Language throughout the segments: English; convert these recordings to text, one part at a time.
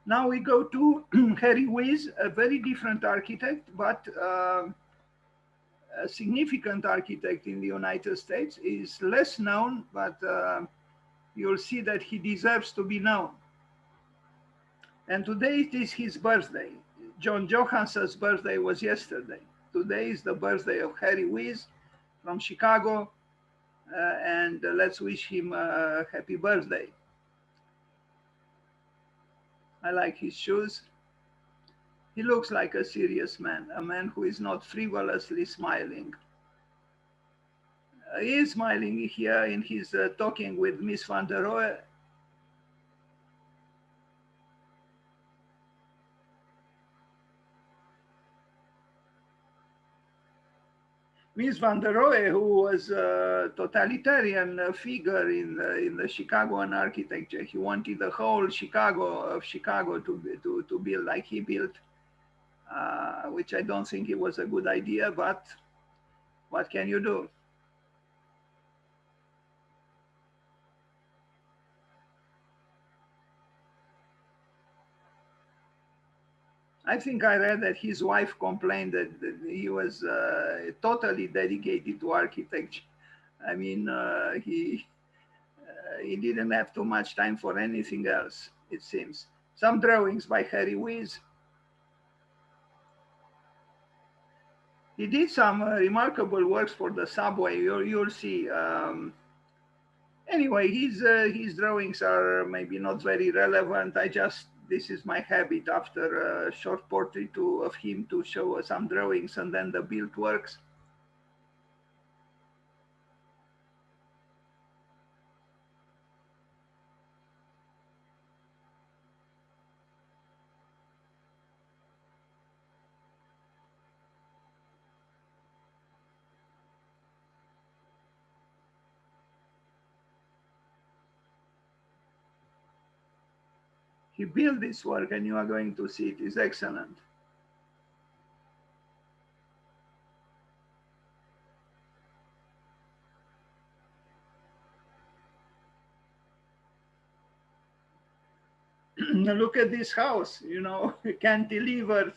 Now we go to Harry Weese, a very different architect, but a significant architect in the United States. Is less known, but you'll see that he deserves to be known. And today it is his birthday. John Johansson's birthday was yesterday. Today is the birthday of Harry Weese from Chicago, and let's wish him a happy birthday. I like his shoes. He looks like a serious man, a man who is not frivolously smiling. He is smiling here in his talking with Miss van der Rohe. Miss van der Rohe, who was a totalitarian figure in the Chicagoan architecture. He wanted the whole Chicago to build like he built, which I don't think it was a good idea, but what can you do? I think I read that his wife complained that he was totally dedicated to architecture. I mean, he didn't have too much time for anything else, it seems. Some drawings by Harry Weese. He did some remarkable works for the subway. You'll see. Anyway, his drawings are maybe not very relevant. This is my habit after a short portrait of him to show some drawings and then the built works. He built this work and you are going to see it is excellent. Look at this house, cantilevered,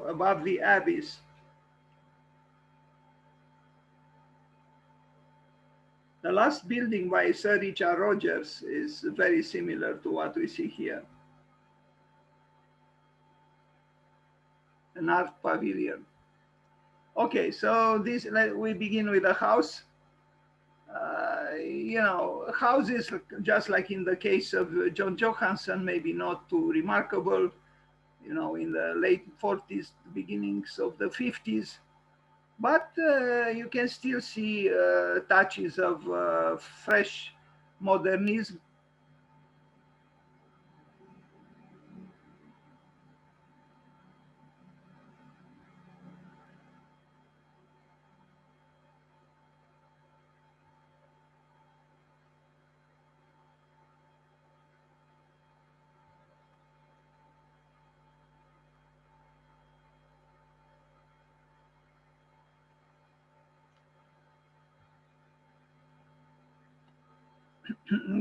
above the abyss. The last building by Sir Richard Rogers is very similar to what we see here. An art pavilion. Okay, so we begin with a house. Houses, just like in the case of John Johansson, maybe not too remarkable, in the late 40s, beginnings of the 50s. But you can still see touches of fresh modernism.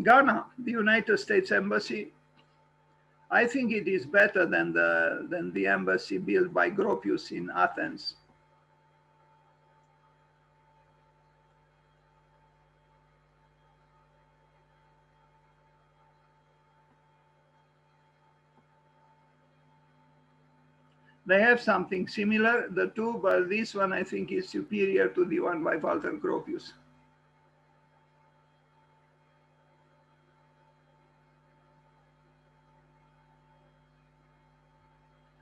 Ghana, the United States Embassy, I think it is better than the embassy built by Gropius in Athens. They have something similar, the two, but this one I think is superior to the one by Walter Gropius.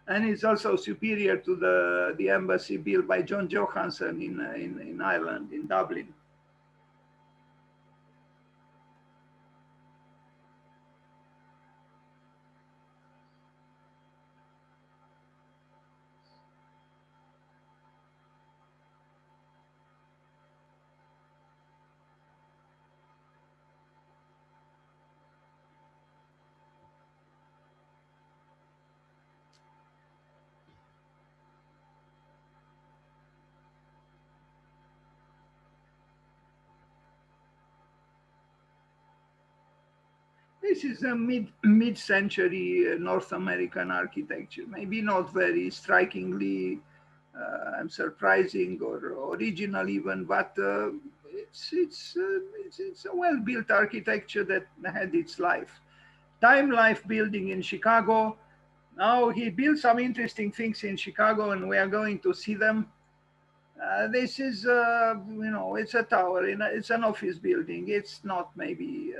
And it's also superior to the embassy built by John Johansson in Ireland, in Dublin. This is a mid-century North American architecture. Maybe not very strikingly surprising or original even, but it's a well-built architecture that had its life. Time Life building in Chicago. Now he built some interesting things in Chicago, and we are going to see them. This is, it's a tower. It's an office building. It's not maybe,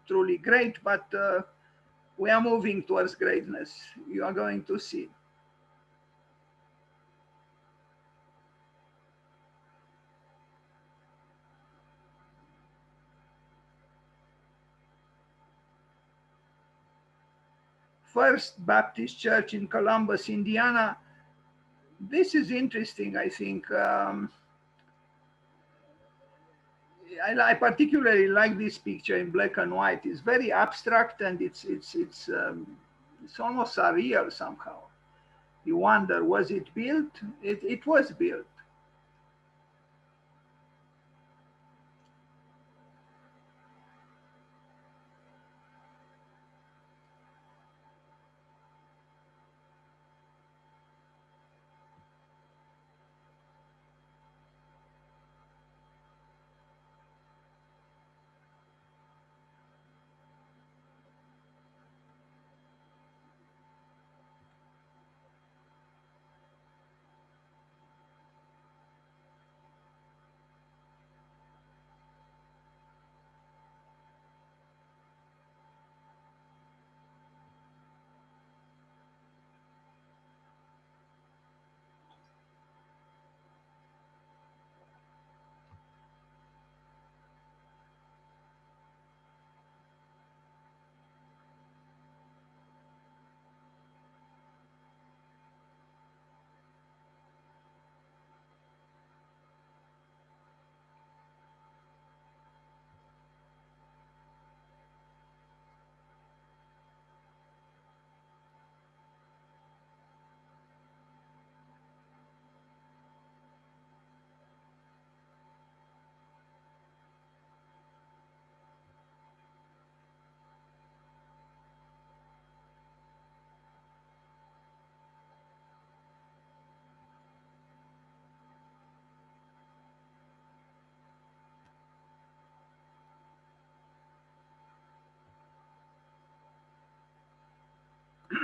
truly great, but we are moving towards greatness. You are going to see. First Baptist Church in Columbus, Indiana. This is interesting, I think. I particularly like this picture in black and white. It's very abstract, and it's almost surreal somehow. You wonder, was it built? It was built.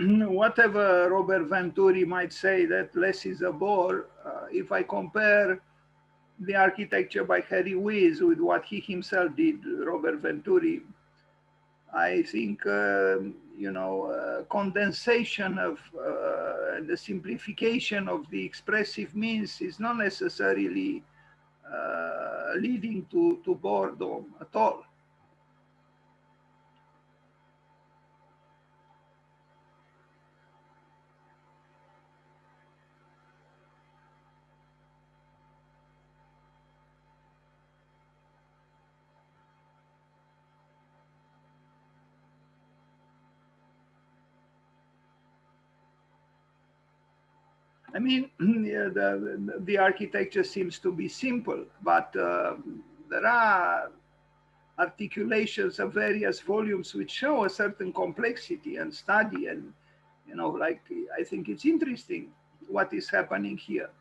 Whatever Robert Venturi might say that less is a bore, if I compare the architecture by Harry Weese with what he himself did, Robert Venturi, I think, condensation of the simplification of the expressive means is not necessarily leading to boredom at all. I mean, the architecture seems to be simple, but there are articulations of various volumes which show a certain complexity and study. And, like, I think it's interesting what is happening here.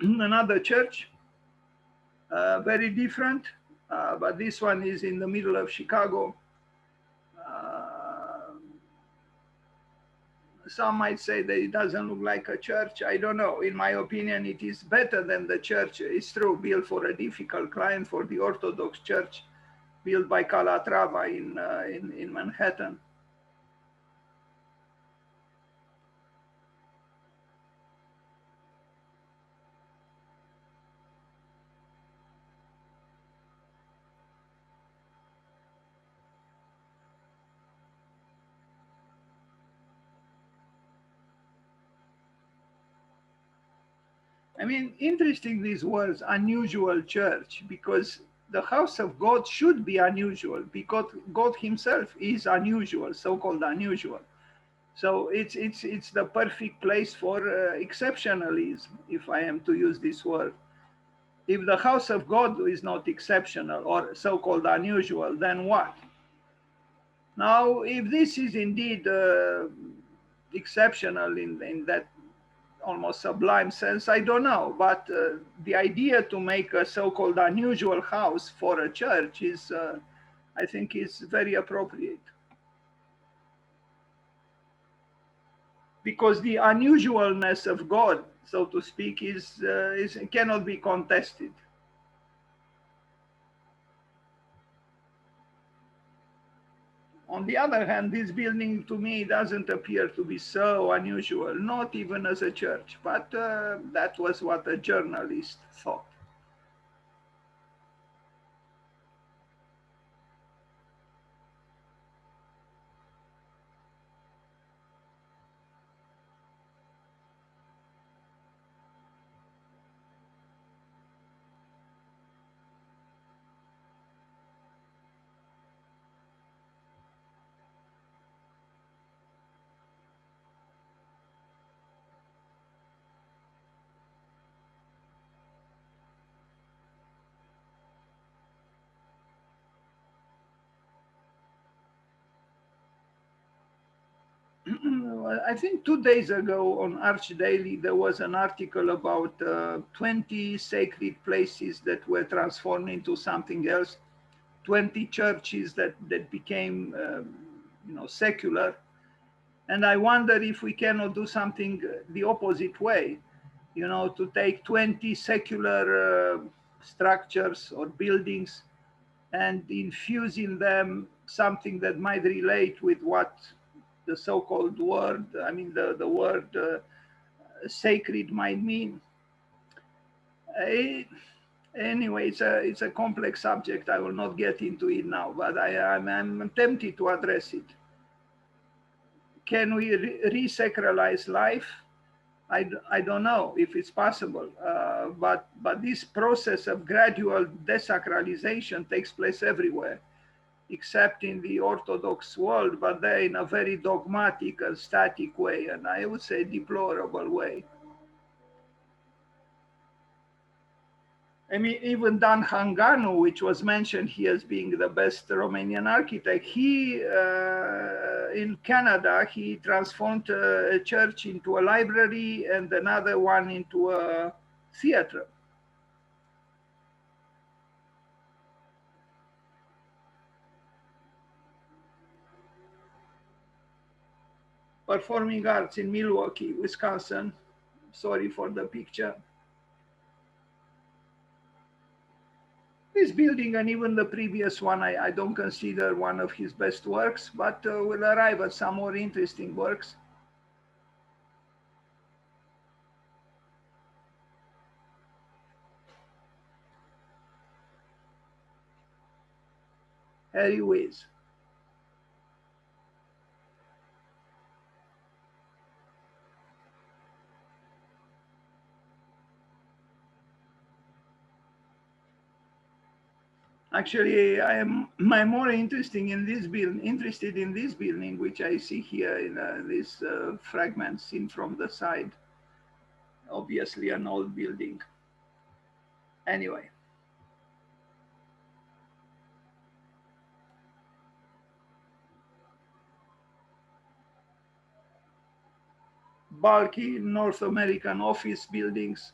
Another church, very different, but this one is in the middle of Chicago. Some might say that it doesn't look like a church. I don't know. In my opinion, it is better than the church. It's true, built for a difficult client, for the Orthodox Church, built by Calatrava in Manhattan. I mean, interesting these words, unusual church, because the house of God should be unusual because God himself is unusual, so-called unusual. So it's the perfect place for exceptionalism, if I am to use this word. If the house of God is not exceptional or so-called unusual, then what? Now, if this is indeed exceptional in that almost sublime sense, I don't know. But the idea to make a so-called unusual house for a church is, I think, is very appropriate. Because the unusualness of God, so to speak, is cannot be contested. On the other hand, this building to me doesn't appear to be so unusual, not even as a church, but that was what a journalist thought. I think 2 days ago on Arch Daily, there was an article about 20 sacred places that were transformed into something else, 20 churches that became secular. And I wonder if we cannot do something the opposite way, to take 20 secular structures or buildings and infuse in them something that might relate with what the so-called word, I mean, the word sacred might mean. Uh, Anyway, it's a complex subject. I will not get into it now, but I'm tempted to address it. Can we re-sacralize life? I don't know if it's possible, but this process of gradual desacralization takes place everywhere, except in the Orthodox world, but they're in a very dogmatic and static way, and I would say deplorable way. I mean, even Dan Hanganu, which was mentioned here as being the best Romanian architect, he, in Canada, he transformed a church into a library and another one into a theater. Performing arts in Milwaukee, Wisconsin. Sorry for the picture. This building and even the previous one, I don't consider one of his best works, but we'll arrive at some more interesting works. Harry Weese. Actually, I'm more interested in this building, which I see here in this fragment seen from the side. Obviously, an old building. Anyway, bulky North American office buildings.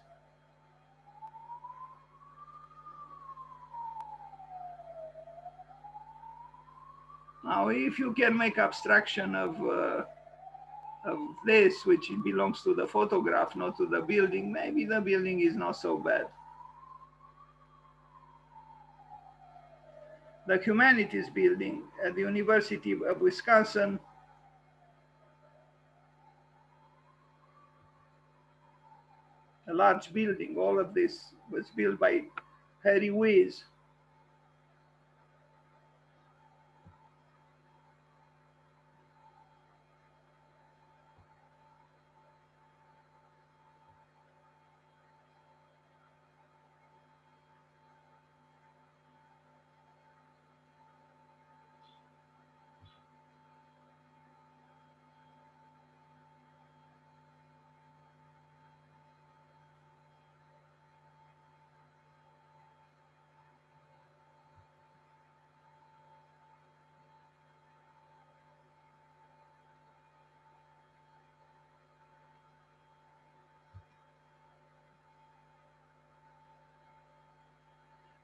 Now, if you can make abstraction of this, which belongs to the photograph, not to the building, maybe the building is not so bad. The Humanities Building at the University of Wisconsin, a large building. All of this was built by Harry Weese.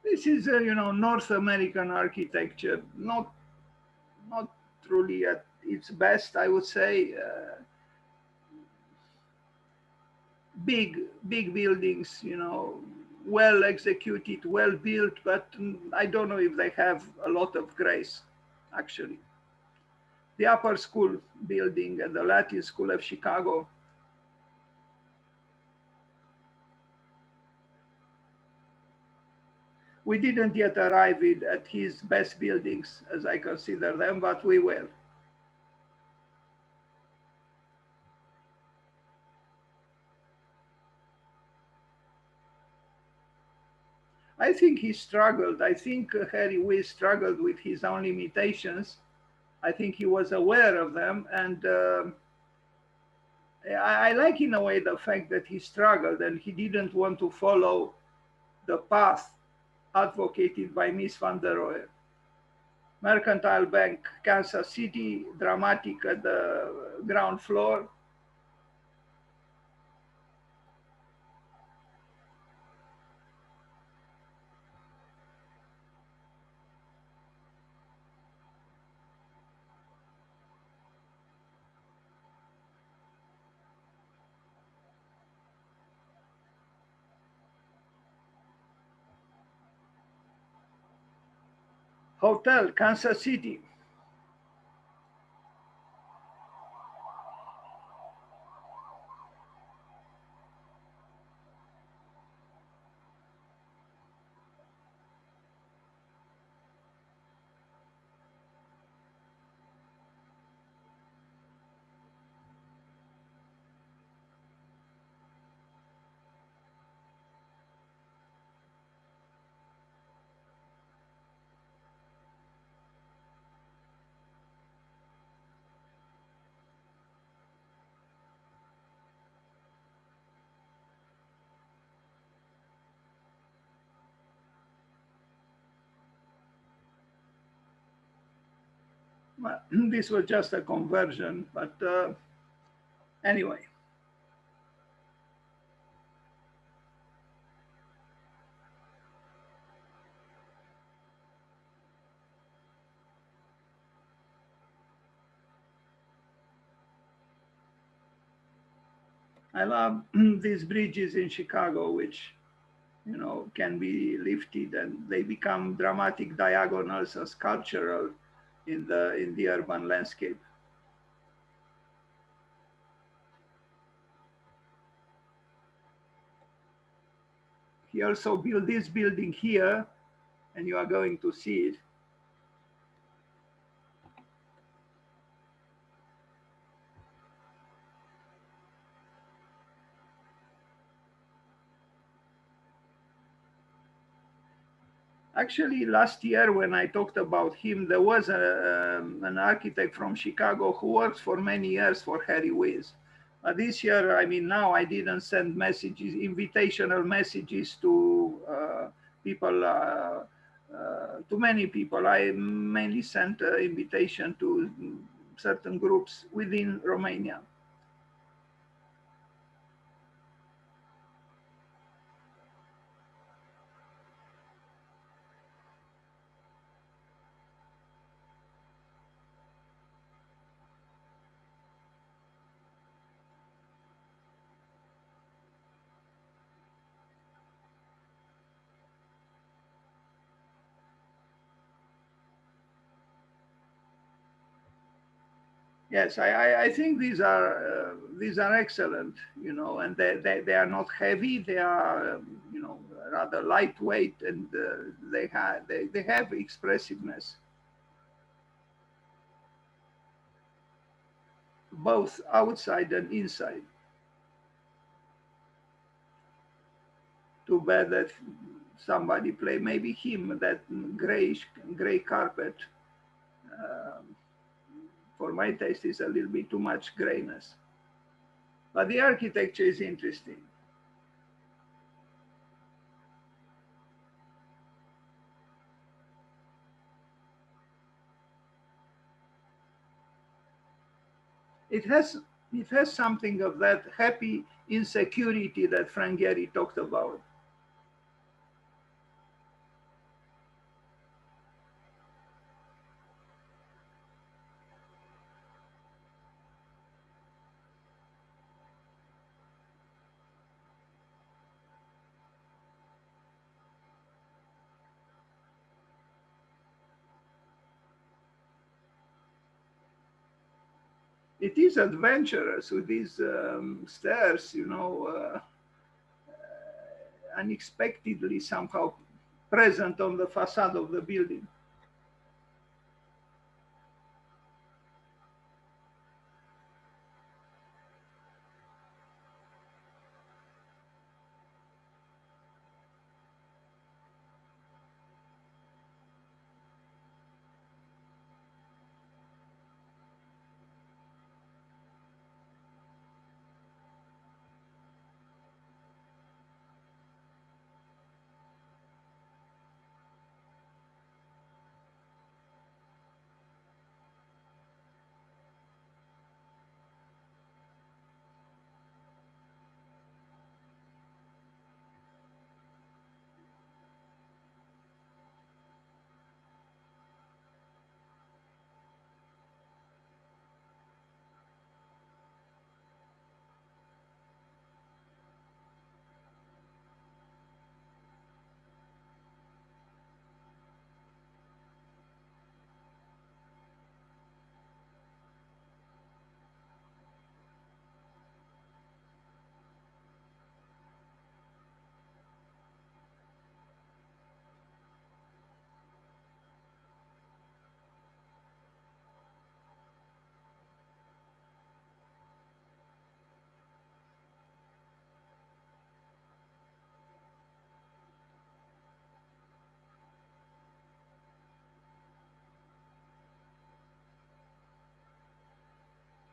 This is, North American architecture, not truly at its best, I would say. Big buildings, well executed, well built, but I don't know if they have a lot of grace, actually. The Upper School building at the Latin School of Chicago. We didn't yet arrive at his best buildings, as I consider them, but we will. I think he struggled. I think Harry Weese struggled with his own limitations. I think he was aware of them, and I like in a way the fact that he struggled and he didn't want to follow the path advocated by Miss van der Rohe. Mercantile Bank, Kansas City, dramatic at the ground floor. Hotel, Kansas City. Well, this was just a conversion, but anyway. I love these bridges in Chicago, which can be lifted and they become dramatic diagonals and sculptural in the urban landscape. He also built this building here, and you are going to see it. Actually, last year when I talked about him, there was an architect from Chicago who worked for many years for Harry Weese. This year, I mean, now I didn't send messages, invitational messages to people, to many people. I mainly sent an invitation to certain groups within Romania. Yes, I think these are excellent, and they are not heavy. They are rather lightweight, and they have expressiveness, both outside and inside. Too bad that somebody play maybe him that gray carpet. Um, for my taste, is a little bit too much grayness. But the architecture is interesting. It has it has something of that happy insecurity that Frank Gehry talked about. it is adventurous with these stairs, you know, unexpectedly somehow present on the facade of the building.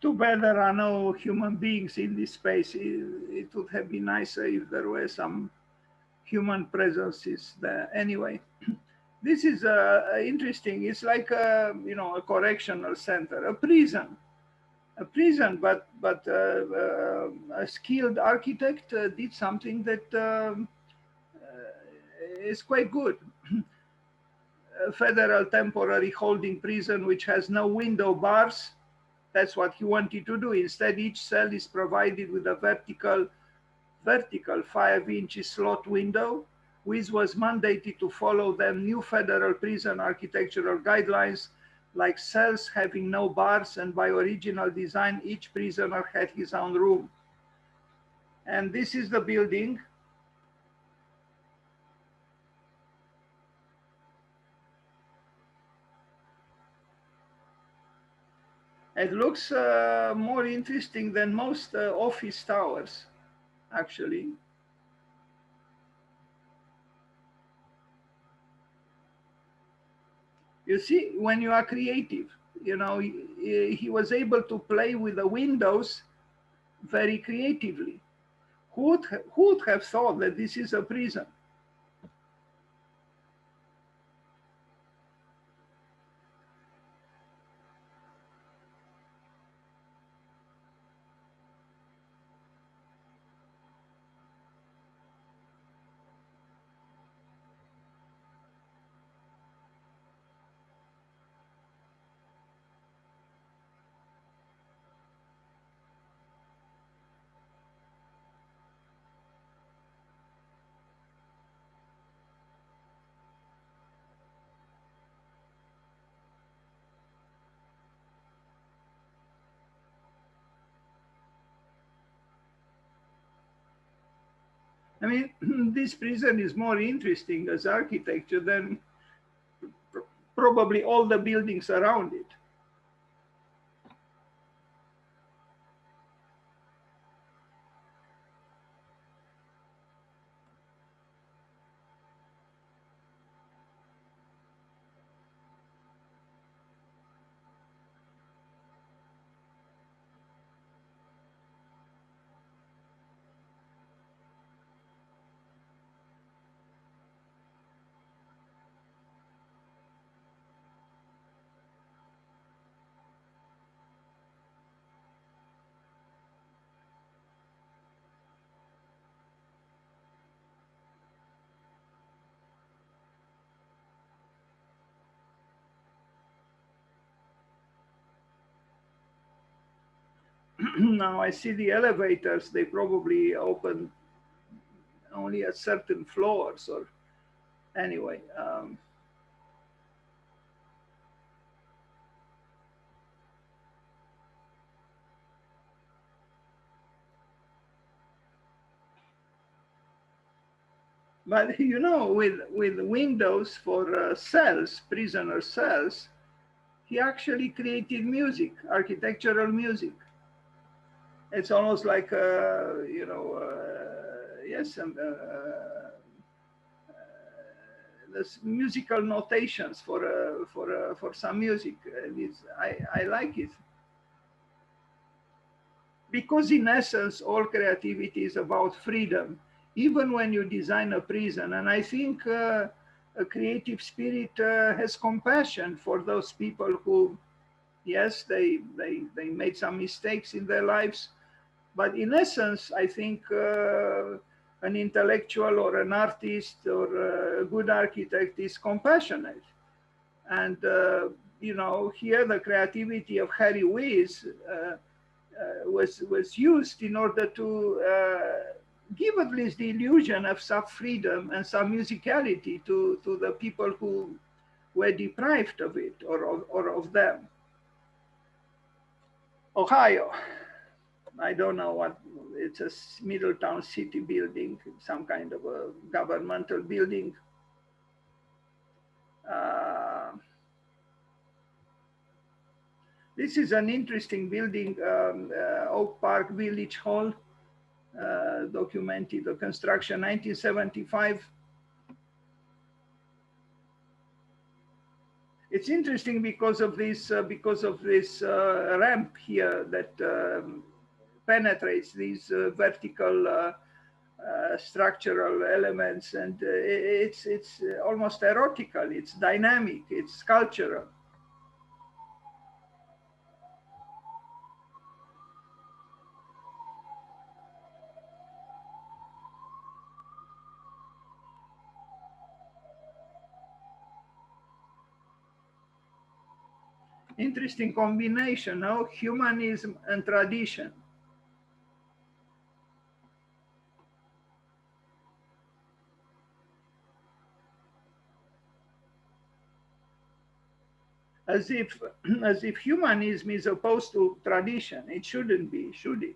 Too bad there are no human beings in this space. It would have been nicer if there were some human presences there. Anyway, this is interesting. It's like you know, a correctional center, a prison, but a skilled architect did something that is quite good. A federal temporary holding prison which has no window bars. That's what he wanted to do. Instead, each cell is provided with a vertical 5-inch slot window. Weese was mandated to follow the new federal prison architectural guidelines, like cells having no bars, and by original design, each prisoner had his own room. And this is the building. It looks more interesting than most office towers, actually. You see, when you are creative, you know, he was able to play with the windows very creatively. Who would have thought that this is a prison? I mean, this prison is more interesting as architecture than probably all the buildings around it. Now I see the elevators, they probably open only at certain floors or anyway. But you know, with windows for cells, prisoner cells, he actually created music, architectural music. It's almost like you know, yes, there's musical notations for some music. And I like it because in essence, all creativity is about freedom, even when you design a prison. And I think a creative spirit has compassion for those people who, yes, they made some mistakes in their lives, but in essence, I think an intellectual or an artist or a good architect is compassionate. And, you know, here the creativity of Harry Weese was used in order to give at least the illusion of some freedom and some musicality to the people who were deprived of it or of them. Ohio. I don't know what, it's a Middletown city building, some kind of a governmental building. This is an interesting building, Oak Park Village Hall, documented the construction 1975. It's interesting because of this ramp here that penetrates these vertical structural elements, and it's almost erotical, it's dynamic, it's sculptural. Interesting combination, no? Humanism and tradition. As if humanism is opposed to tradition. It shouldn't be, should it?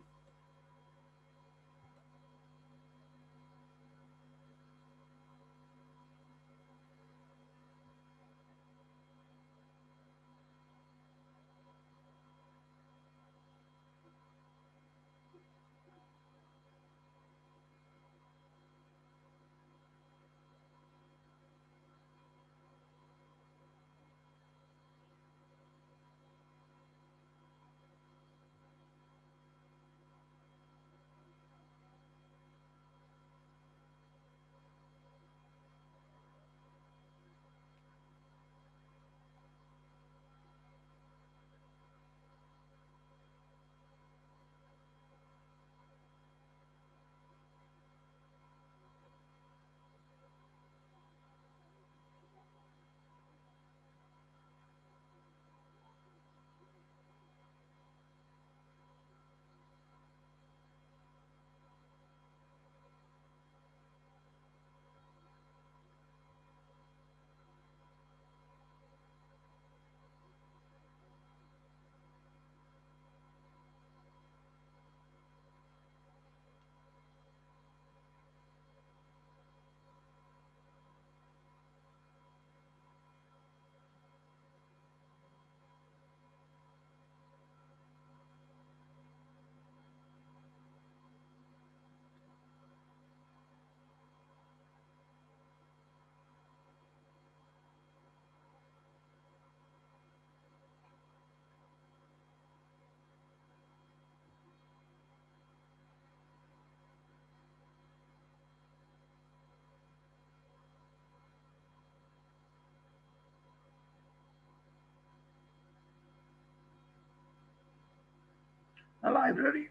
A library,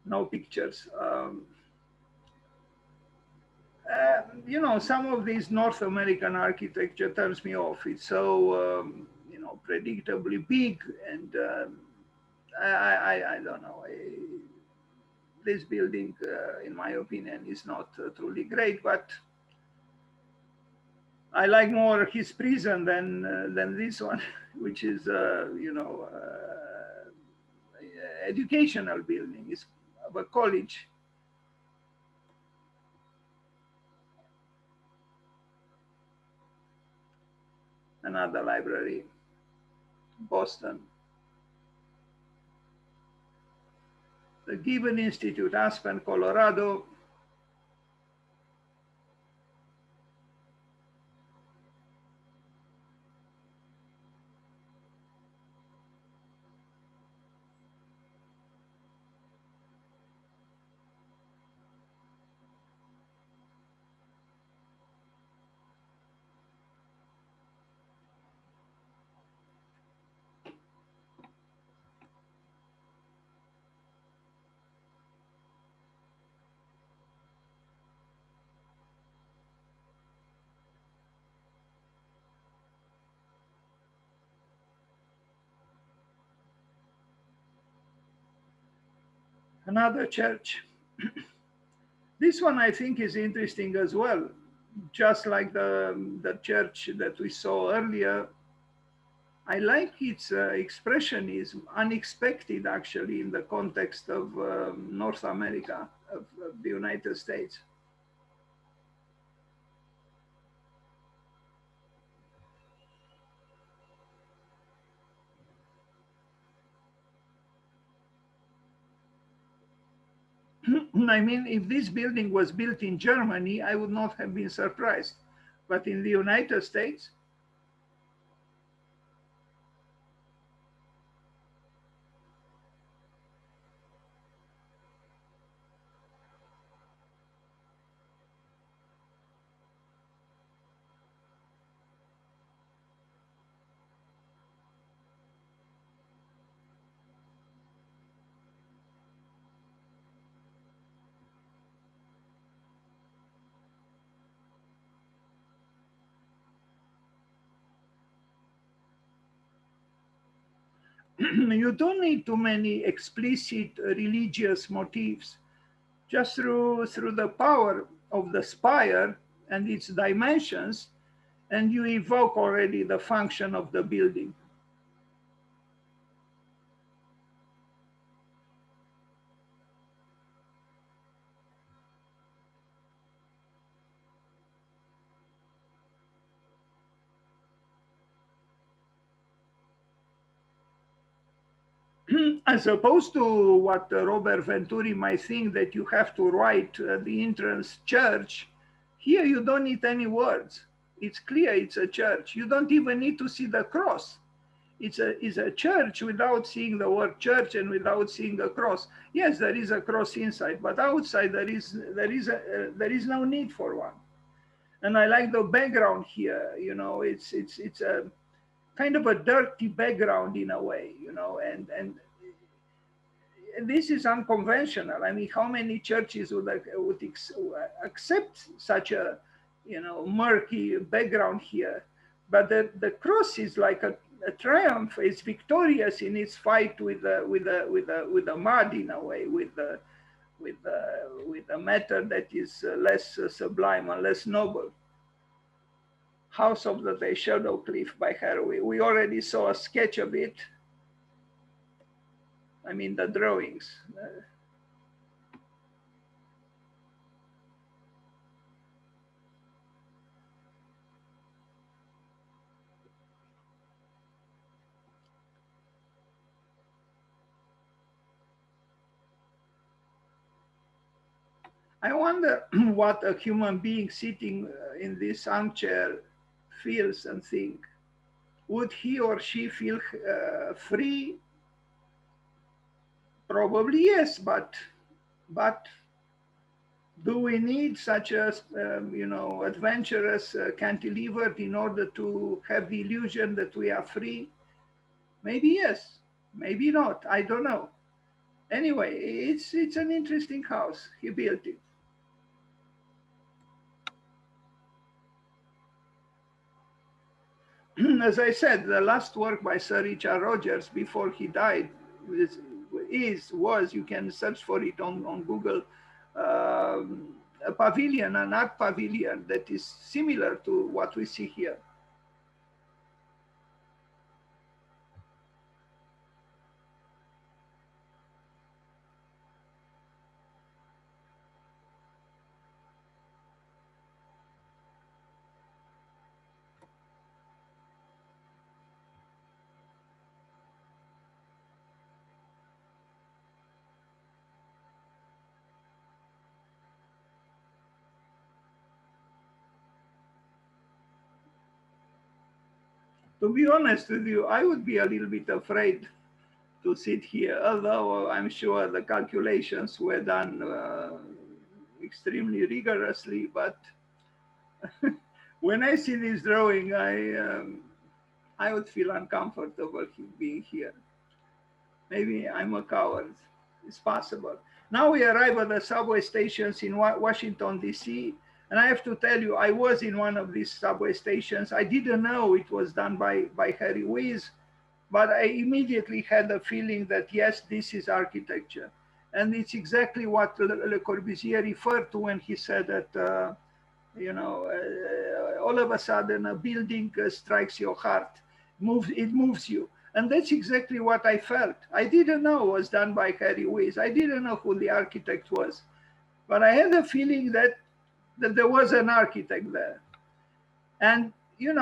no pictures. You know, some of these North American architecture turns me off. It's so, you know, predictably big, and I don't know. This building, in my opinion, is not truly great, but I like more his prison than this one, which is, you know, educational building. It's of a college. another library, Boston. The Gibbon Institute, Aspen, Colorado. Another church. This one I think is interesting as well. Just like the church that we saw earlier, I like its expressionism, unexpected actually in the context of North America, of the United States. I mean, if this building was built in Germany, I would not have been surprised. But in the United States, you don't need too many explicit religious motifs. Just through the power of the spire and its dimensions, and you evoke already the function of the building. As opposed to what Robert Venturi might think, that you have to write the entrance church, here you don't need any words. It's clear it's a church. You don't even need to see the cross. It's a church without seeing the word church and without seeing a cross. Yes, there is a cross inside, but outside there is no need for one. And I like the background here. You know, it's a kind of a dirty background in a way. You know, and this is unconventional. I mean, how many churches would accept such a, you know, murky background here? But the cross is like a triumph. It's victorious in its fight with the mud in a way, with the matter that is less sublime and less noble. House of the Day, Shadow Cliff by Harvey. We already saw a sketch of it. I mean, the drawings. I wonder what a human being sitting in this armchair feels and think. Would he or she feel free? Probably yes, but do we need such a you know, adventurous cantilever in order to have the illusion that we are free? Maybe yes, maybe not. I don't know. Anyway, it's an interesting house. He built it. As I said, the last work by Sir Richard Rogers before he died was, you can search for it on Google, a pavilion, an art pavilion that is similar to what we see here. To be honest with you, I would be a little bit afraid to sit here, although I'm sure the calculations were done extremely rigorously. But when I see this drawing, I would feel uncomfortable being here. Maybe I'm a coward. It's possible. Now we arrive at the subway stations in Washington, D.C. And I have to tell you, I was in one of these subway stations. I didn't know it was done by Harry Weese, but I immediately had a feeling that, yes, this is architecture. And it's exactly what Le Corbusier referred to when he said that, all of a sudden a building strikes your heart, it moves you. And that's exactly what I felt. I didn't know it was done by Harry Weese. I didn't know who the architect was, but I had a feeling that there was an architect there. And you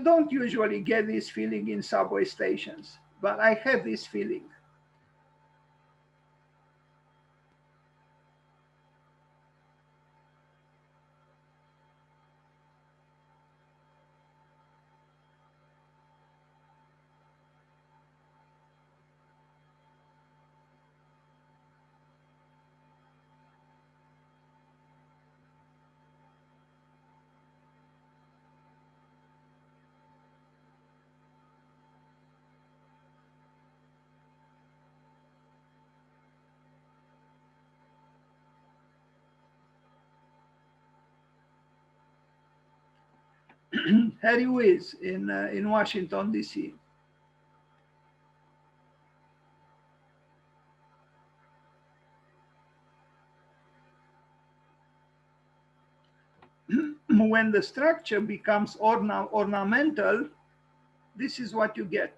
don't usually get this feeling in subway stations, but I have this feeling. Harry Weese in Washington, D.C. When the structure becomes ornamental, this is what you get.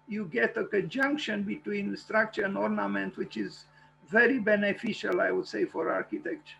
You get a conjunction between structure and ornament, which is very beneficial, I would say, for architecture.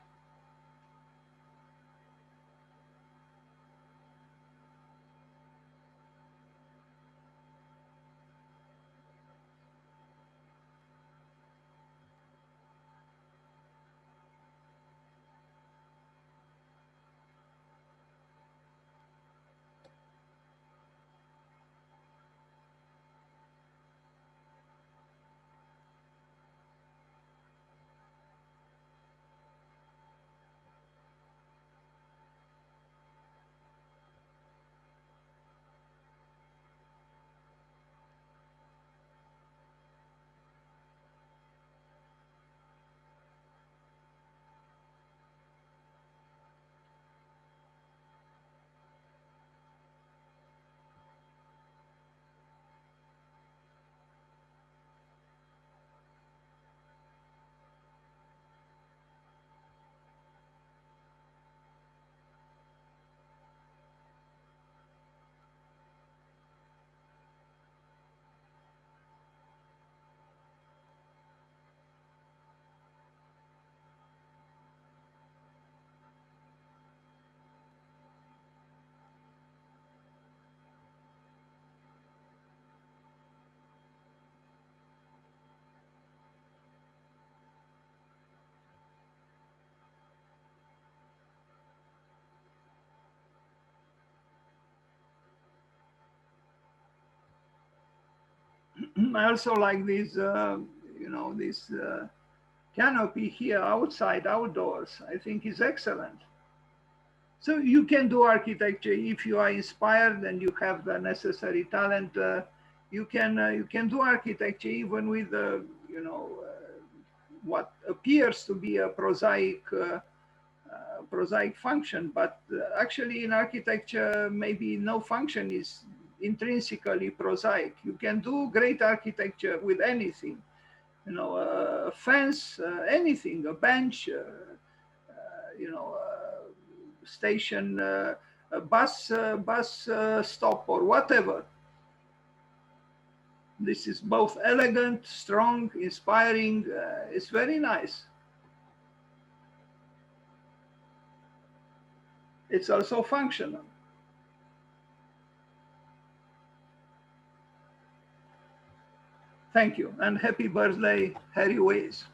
I also like this, this canopy here outside, outdoors. I think is excellent. So you can do architecture if you are inspired and you have the necessary talent. You can do architecture even with what appears to be a prosaic function, but actually in architecture maybe no function is intrinsically prosaic. You can do great architecture with anything, a fence, anything, a bench, station, a bus stop or whatever. This is both elegant, strong, inspiring. It's very nice. It's also functional. Thank you, and happy birthday, Harry Weese.